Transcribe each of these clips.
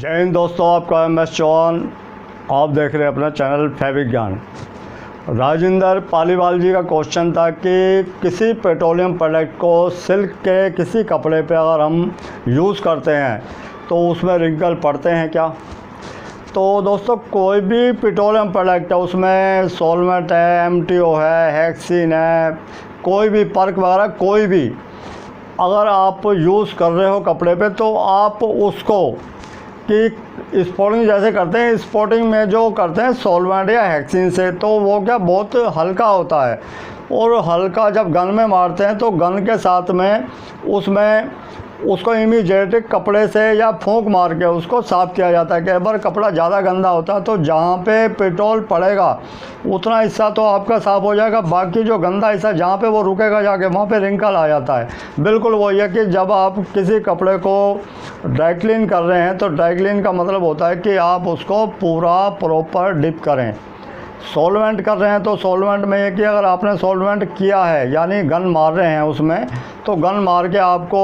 जय हिंद दोस्तों, आपका MS चौहान। आप देख रहे हैं अपना चैनल फैब्रिक ज्ञान। राजेंद्र पालीवाल जी का क्वेश्चन था कि किसी पेट्रोलियम प्रोडक्ट को सिल्क के किसी कपड़े पे अगर हम यूज़ करते हैं तो उसमें रिंकल पड़ते हैं क्या। तो दोस्तों, कोई भी पेट्रोलियम प्रोडक्ट है, उसमें सॉल्वेंट है, MTO है, हेक्सिन है, कोई भी पर्क वगैरह कोई भी अगर आप यूज़ कर रहे हो कपड़े पे तो आप उसको कि स्पॉटिंग जैसे करते हैं, स्पॉटिंग में जो करते हैं सॉल्वेंट या हेक्सिन से, तो वो क्या बहुत हल्का होता है। और हल्का जब गन में मारते हैं तो गन के साथ में उसमें उसको इमीडिएट कपड़े से या फूंक मार के उसको साफ़ किया जाता है। कई बार कपड़ा ज़्यादा गंदा होता है तो जहाँ पे पेट्रोल पड़ेगा उतना हिस्सा तो आपका साफ़ हो जाएगा, बाकी जो गंदा हिस्सा जहाँ पे वो रुकेगा जाके वहाँ पे रिंकल आ जाता है। बिल्कुल वही है कि जब आप किसी कपड़े को ड्राई क्लीन कर रहे हैं तो ड्राई क्लीन का मतलब होता है कि आप उसको पूरा प्रॉपर डिप करें। सॉल्वेंट कर रहे हैं तो सॉल्वेंट में ये कि अगर आपने सॉल्वेंट किया है यानी गन मार रहे हैं उसमें, तो गन मार के आपको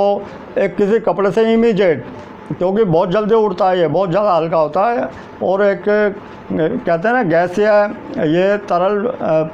एक किसी कपड़े से इमीडिएट, क्योंकि बहुत जल्दी उड़ता है, ये बहुत ज़्यादा हल्का होता है और एक कहते हैं ना गैस या ये तरल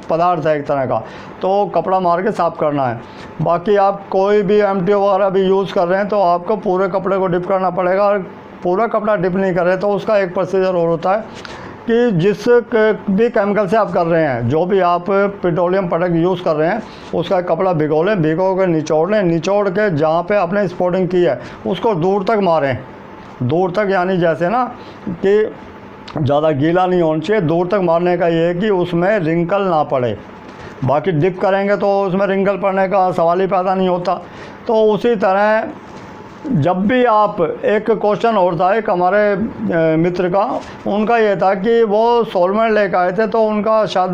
पदार्थ है एक तरह का, तो कपड़ा मार के साफ़ करना है। बाकी आप कोई भी MTO वगैरह भी यूज़ कर रहे हैं तो आपको पूरे कपड़े को डिप करना पड़ेगा। और पूरा कपड़ा डिप नहीं कर रहे तो उसका एक प्रोसीजर और होता है कि जिस भी केमिकल से आप कर रहे हैं, जो भी आप पेट्रोलियम प्रोडक्ट यूज़ कर रहे हैं, उसका कपड़ा भिगो लें, भिगो के निचोड़ लें, निचोड़ के जहाँ पे आपने स्पॉटिंग की है उसको दूर तक मारें। दूर तक यानी जैसे ना कि ज़्यादा गीला नहीं होना चाहिए, दूर तक मारने का ये है कि उसमें रिंकल ना पड़े। बाकी डिप करेंगे तो उसमें रिंकल पड़ने का सवाल ही पैदा नहीं होता। तो उसी तरह जब भी आप, एक क्वेश्चन और था एक हमारे मित्र का, उनका ये था कि वो सॉल्वेंट लेकर आए थे तो उनका शायद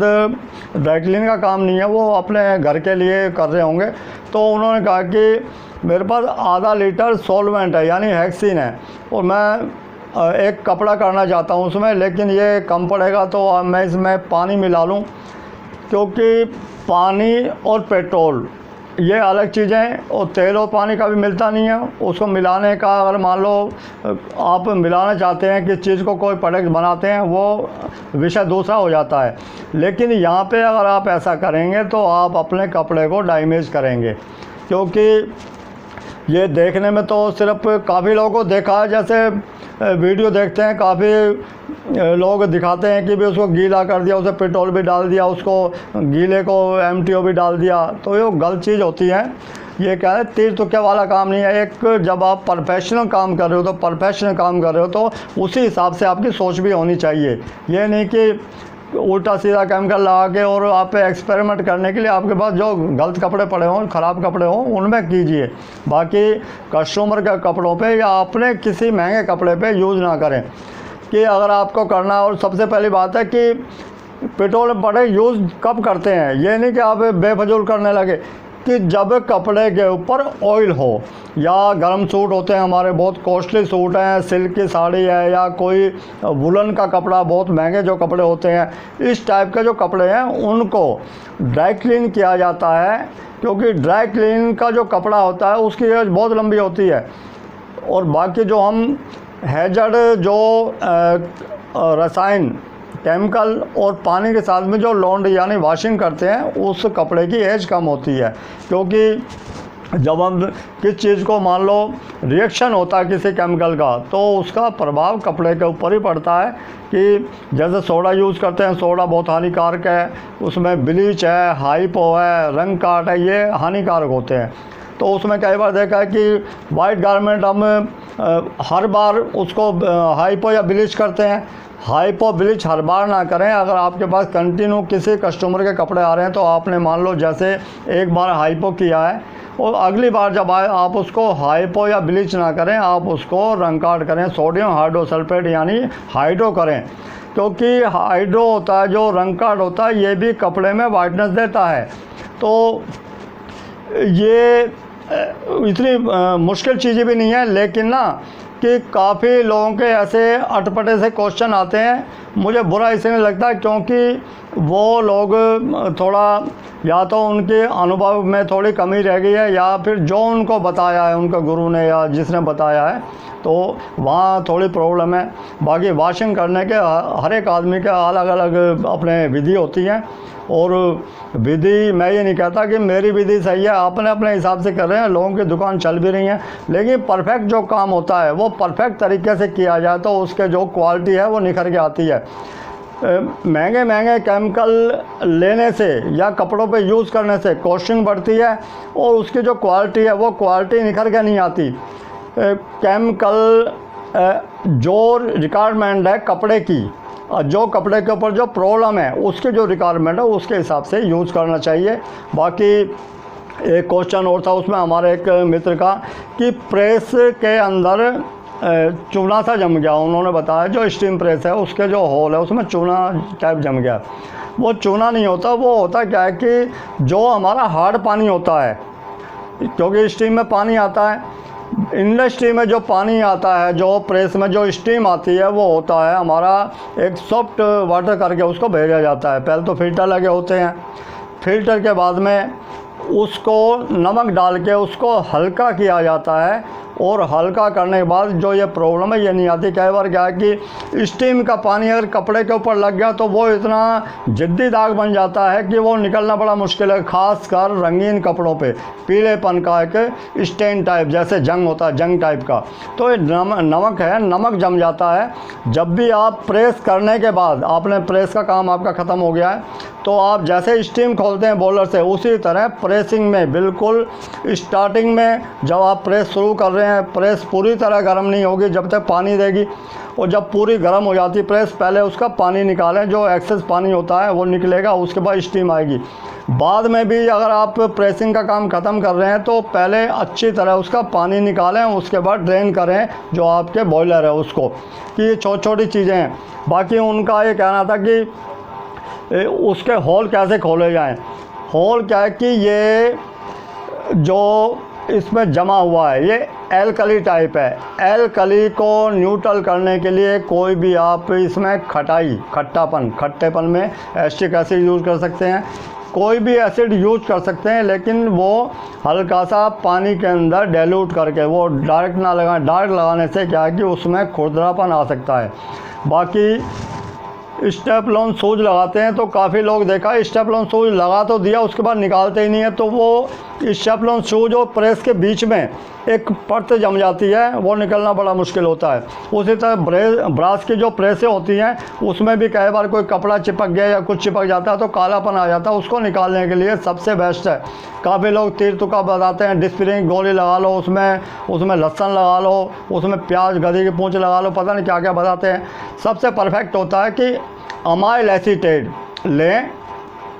ड्राई क्लीन का काम नहीं है, वो अपने घर के लिए कर रहे होंगे। तो उन्होंने कहा कि मेरे पास आधा लीटर सॉल्वेंट है यानी हेक्सिन है और मैं एक कपड़ा करना चाहता हूँ उसमें, लेकिन ये कम पड़ेगा तो मैं इसमें पानी मिला लूँ, क्योंकि पानी और पेट्रोल ये अलग चीज़ें हैं और तेल और पानी का भी मिलता नहीं है। उसको मिलाने का, अगर मान लो आप मिलाना चाहते हैं किस चीज़ को, कोई प्रोडक्ट बनाते हैं, वो विषय दूसरा हो जाता है। लेकिन यहाँ पे अगर आप ऐसा करेंगे तो आप अपने कपड़े को डैमेज करेंगे, क्योंकि ये देखने में तो सिर्फ काफ़ी लोगों को देखा है, जैसे वीडियो देखते हैं काफ़ी लोग दिखाते हैं कि भी उसको गीला कर दिया, उसे पेट्रोल भी डाल दिया, उसको गीले को MTO भी डाल दिया, तो ये गलत चीज़ होती है। ये क्या है, तीर तुक्के वाला काम नहीं है। एक जब आप प्रोफेशनल काम कर रहे हो तो प्रोफेशनल काम कर रहे हो तो उसी हिसाब से आपकी सोच भी होनी चाहिए। ये नहीं कि उल्टा सीधा केमिकल लगा के और आप एक्सपेरिमेंट करने के लिए आपके पास जो गलत कपड़े पड़े हों, ख़राब कपड़े हों, उनमें कीजिए। बाकी कस्टमर के कपड़ों पे या अपने किसी महंगे कपड़े पे यूज़ ना करें। कि अगर आपको करना है, और सबसे पहली बात है कि पेट्रोल प्रोडक्ट यूज़ कब करते हैं, ये नहीं कि आप बेफजूल करने लगे, कि जब कपड़े के ऊपर ऑयल हो, या गर्म सूट होते हैं हमारे, बहुत कॉस्टली सूट हैं, सिल्क की साड़ी है, या कोई वुलन का कपड़ा, बहुत महंगे जो कपड़े होते हैं, इस टाइप के जो कपड़े हैं उनको ड्राई क्लीन किया जाता है। क्योंकि ड्राई क्लीन का जो कपड़ा होता है उसकी एज बहुत लंबी होती है। और बाकी जो हम हैजर्ड जो रसायन, केमिकल और पानी के साथ में जो लॉन्ड्री यानी वॉशिंग करते हैं, उस कपड़े की एज कम होती है। क्योंकि जब हम किस चीज़ को, मान लो रिएक्शन होता है किसी केमिकल का, तो उसका प्रभाव कपड़े के ऊपर ही पड़ता है। कि जैसे सोडा यूज़ करते हैं, सोडा बहुत हानिकारक है, उसमें ब्लीच है, हाइपो है, रंग काट है, ये हानिकारक होते हैं। तो उसमें कई बार देखा है कि वाइट गारमेंट हम हर बार उसको हाइपो या ब्लीच करते हैं। हाइपो ब्लीच हर बार ना करें। अगर आपके पास कंटिन्यू किसी कस्टमर के कपड़े आ रहे हैं तो आपने मान लो जैसे एक बार हाइपो किया है और अगली बार जब आए आप उसको हाइपो या ब्लीच ना करें, आप उसको रंग काट करें, सोडियम हाइड्रोसल्फेट यानी हाइड्रो करें। क्योंकि हाइड्रो होता है, जो रंग काट होता है, ये भी कपड़े में वाइटनेस देता है। तो ये इतनी मुश्किल चीज़ें भी नहीं है, लेकिन ना कि काफ़ी लोगों के ऐसे अटपटे से क्वेश्चन आते हैं। मुझे बुरा इसलिए लगता है क्योंकि वो लोग थोड़ा या तो उनके अनुभव में थोड़ी कमी रह गई है, या फिर जो उनको बताया है उनका गुरु ने या जिसने बताया है तो वहाँ थोड़ी प्रॉब्लम है। बाकी वॉशिंग करने के हर एक आदमी के अलग अलग अपने विधि होती हैं, और विधि मैं ये नहीं कहता कि मेरी विधि सही है, अपने अपने हिसाब से कर रहे हैं, लोगों की दुकान चल भी रही हैं, लेकिन परफेक्ट जो काम होता है वो परफेक्ट तरीके से किया जाए तो उसके जो क्वालिटी है वो निखर के आती है। महंगे महंगे केमिकल लेने से या कपड़ों पे यूज़ करने से कॉस्टिंग बढ़ती है, और उसकी जो क्वालिटी है वो क्वालिटी निखर के नहीं आती। केमिकल जो रिक्वायरमेंट है कपड़े की, जो कपड़े के ऊपर जो प्रॉब्लम है उसकी जो रिक्वायरमेंट है उसके हिसाब से यूज़ करना चाहिए। बाकी एक क्वेश्चन और था उसमें हमारे एक मित्र का कि प्रेस के अंदर चूना सा जम गया। उन्होंने बताया जो स्टीम प्रेस है उसके जो होल है उसमें चूना टाइप जम गया। वो चूना नहीं होता, वो होता क्या है कि जो हमारा हार्ड पानी होता है, क्योंकि स्टीम में पानी आता है, इंडस्ट्री में जो पानी आता है, जो प्रेस में जो स्टीम आती है वो होता है हमारा एक सॉफ्ट वाटर करके उसको भेजा जाता है। पहले तो फिल्टर लगे होते हैं, फिल्टर के बाद में उसको नमक डाल के उसको हल्का किया जाता है, और हल्का करने के बाद जो ये प्रॉब्लम है ये नहीं आती। कई बार क्या है कि स्टीम का पानी अगर कपड़े के ऊपर लग गया तो वो इतना जिद्दी दाग बन जाता है कि वो निकलना बड़ा मुश्किल है, ख़ास कर रंगीन कपड़ों पे पीलेपन का एक स्टेन टाइप जैसे जंग होता है, जंग टाइप का। तो ये नमक है, नमक जम जाता है। जब भी आप प्रेस करने के बाद आपने प्रेस का काम आपका ख़त्म हो गया है तो आप जैसे स्टीम खोलते हैं बॉयलर से, उसी तरह प्रेसिंग में बिल्कुल स्टार्टिंग में जब आप प्रेस शुरू कर रहे हैं, प्रेस पूरी तरह गर्म नहीं होगी जब तक पानी देगी, और जब पूरी गर्म हो जाती प्रेस पहले उसका पानी निकालें, जो एक्सेस पानी होता है वो निकलेगा, उसके बाद स्टीम आएगी। बाद में भी अगर आप प्रेसिंग का काम ख़त्म कर रहे हैं तो पहले अच्छी तरह उसका पानी निकालें, उसके बाद ड्रेन करें जो आपके बॉयलर है उसको, कि ये छोटी छोटी चीज़ें हैं। बाकी उनका ये कहना था कि उसके होल कैसे खोले जाएं। होल क्या है कि ये जो इसमें जमा हुआ है ये एल्कली टाइप है। एल्कली को न्यूट्रल करने के लिए कोई भी आप इसमें खट्टेपन में एसिटिक एसिड यूज़ कर सकते हैं, कोई भी एसिड यूज कर सकते हैं, लेकिन वो हल्का सा पानी के अंदर डाइल्यूट करके, वो डायरेक्ट ना लगाएं। डायरेक्ट लगाने से क्या है कि उसमें खुरदरापन आ सकता है। बाकी स्टेपलॉन शूज लगाते हैं तो काफ़ी लोग देखा स्टेपलॉन शूज लगा तो दिया उसके बाद निकालते ही नहीं है, तो वो स्टेपलॉन शूज और प्रेस के बीच में एक परत जम जाती है, वो निकलना बड़ा मुश्किल होता है। उसी तरह ब्रास की जो प्रेसें होती हैं उसमें भी कई बार कोई कपड़ा चिपक गया या कुछ चिपक जाता है तो कालापन आ जाता है, उसको निकालने के लिए सबसे बेस्ट है, काफ़ी लोग तीर तुका बताते हैं, डिस्प्रिंग गोली लगा लो, उसमें लहसुन लगा लो, उसमें प्याज गधी की पूंछ लगा लो, पता नहीं क्या क्या बताते हैं। सबसे परफेक्ट होता है कि अमाइल एसीटेट लें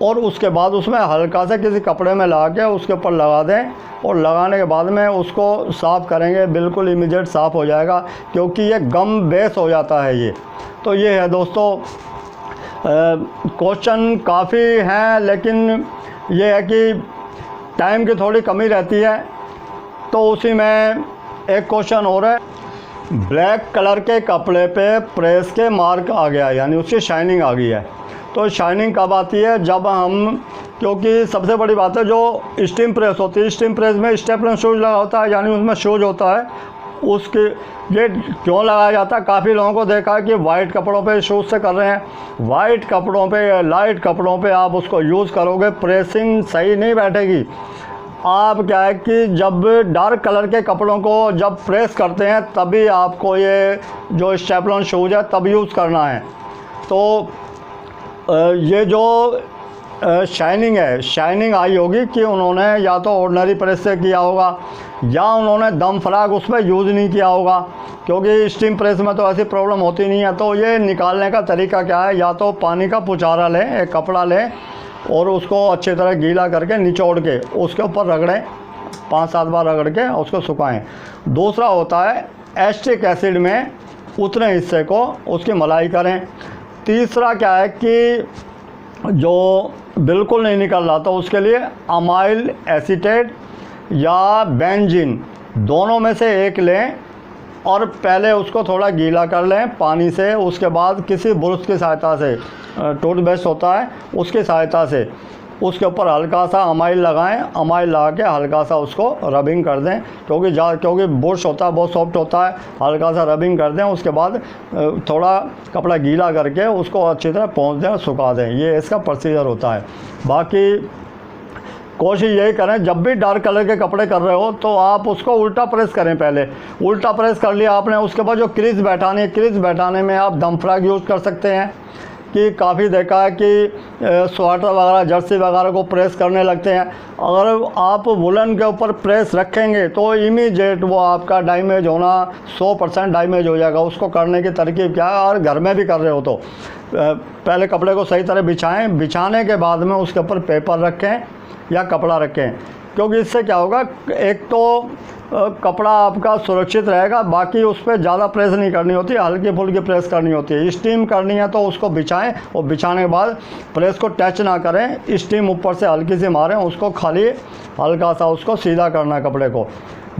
और उसके बाद उसमें हल्का सा किसी कपड़े में लगा के उसके ऊपर लगा दें, और लगाने के बाद में उसको साफ़ करेंगे, बिल्कुल इमीडिएट साफ़ हो जाएगा, क्योंकि ये गम बेस हो जाता है ये। तो ये है दोस्तों, क्वेश्चन काफ़ी हैं लेकिन ये है कि टाइम की थोड़ी कमी रहती है। तो उसी में एक क्वेश्चन और है, ब्लैक कलर के कपड़े पे प्रेस के मार्क आ गया, यानी उसकी शाइनिंग आ गई है। तो शाइनिंग कब आती है? जब हम, क्योंकि सबसे बड़ी बात है जो स्टीम प्रेस होती है, स्टीम प्रेस में स्टेपलर शूज लगा होता है, यानी उसमें शूज होता है, उसके ये क्यों लगाया जाता है? काफ़ी लोगों को देखा है कि वाइट कपड़ों पे शूज से कर रहे हैं। वाइट कपड़ों पे, लाइट कपड़ों पे आप उसको यूज़ करोगे, प्रेसिंग सही नहीं बैठेगी। आप क्या है कि जब डार्क कलर के कपड़ों को जब प्रेस करते हैं तभी आपको ये जो स्टेपलर शूज है तब यूज़ करना है। तो ये जो शाइनिंग है, शाइनिंग आई होगी कि उन्होंने या तो ऑर्डिनरी प्रेस से किया होगा या उन्होंने दम फ्राग उसमें यूज़ नहीं किया होगा, क्योंकि स्टीम प्रेस में तो ऐसी प्रॉब्लम होती नहीं है। तो ये निकालने का तरीका क्या है? या तो पानी का पुचारा लें, एक कपड़ा लें और उसको अच्छी तरह गीला करके निचोड़ के उसके ऊपर रगड़ें, 5-7 बार रगड़ के उसको सुखाएं। दूसरा होता है एसिटिक एसिड में उतने हिस्से को उसकी मलाई करें। तीसरा क्या है कि जो बिल्कुल नहीं निकल रहा तो उसके लिए अमाइल एसीटेट या बेंजीन दोनों में से एक लें और पहले उसको थोड़ा गीला कर लें पानी से, उसके बाद किसी ब्रश की सहायता से, टूथब्रश होता है उसकी सहायता से उसके ऊपर हल्का सा अमाइल लगाएं, अमाइल लगा के हल्का सा उसको रबिंग कर दें, क्योंकि बुर्श होता है बहुत सॉफ्ट होता है। हल्का सा रबिंग कर दें, उसके बाद थोड़ा कपड़ा गीला करके उसको अच्छी तरह पोंछ दें और सुखा दें। ये इसका प्रोसीजर होता है। बाकी कोशिश यही करें, जब भी डार्क कलर के कपड़े कर रहे हो तो आप उसको उल्टा प्रेस करें। पहले उल्टा प्रेस कर लिया आपने, उसके बाद जो क्रीज बैठानी है, क्रीज बैठाने में आप दम फ्रैग यूज़ कर सकते हैं। कि काफ़ी देखा है कि स्वेटर वगैरह, जर्सी वगैरह को प्रेस करने लगते हैं। अगर आप वुलन के ऊपर प्रेस रखेंगे तो इमीडिएट वो आपका डैमेज होना 100% डैमेज हो जाएगा। उसको करने की तरकीब क्या है, और घर में भी कर रहे हो तो पहले कपड़े को सही तरह बिछाएं, बिछाने के बाद में उसके ऊपर पेपर रखें या कपड़ा रखें, क्योंकि इससे क्या होगा, एक तो कपड़ा आपका सुरक्षित रहेगा, बाकी उस पर ज़्यादा प्रेस नहीं करनी होती, हल्की फुल्की प्रेस करनी होती है। स्टीम करनी है तो उसको बिछाएं और बिछाने के बाद प्रेस को टच ना करें, स्टीम ऊपर से हल्की सी मारें, उसको खाली हल्का सा उसको सीधा करना है कपड़े को।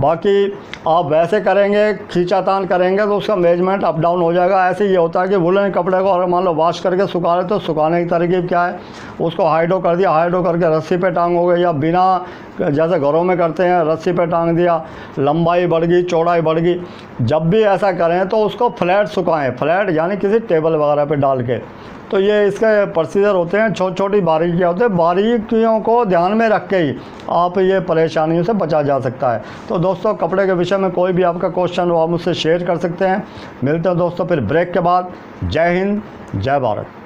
बाकी आप वैसे करेंगे, खींचातान करेंगे तो उसका मेजरमेंट अप डाउन हो जाएगा। ऐसे ये होता है कि वुलन कपड़े को अगर मान लो वॉश करके सुखा रहे तो सुखाने की तरकीब क्या है, उसको हाइड्रो कर दिया, हाइड्रो करके रस्सी पे टांगोगे, या बिना जैसे घरों में करते हैं रस्सी पे टांग दिया, लंबाई बढ़ गई, चौड़ाई बढ़ गई। जब भी ऐसा करें तो उसको फ्लैट सुखाएं, फ्लैट यानी किसी टेबल वगैरह पे डाल के। तो ये इसके प्रोसीजर होते हैं, छोटी छोटी बारीकियाँ होती हैं, बारीकियों को ध्यान में रख के ही आप ये परेशानियों से बचा जा सकता है। तो दोस्तों, कपड़े के विषय में कोई भी आपका क्वेश्चन हो आप मुझसे शेयर कर सकते हैं। मिलते हैं दोस्तों फिर ब्रेक के बाद। जय हिंद, जय भारत।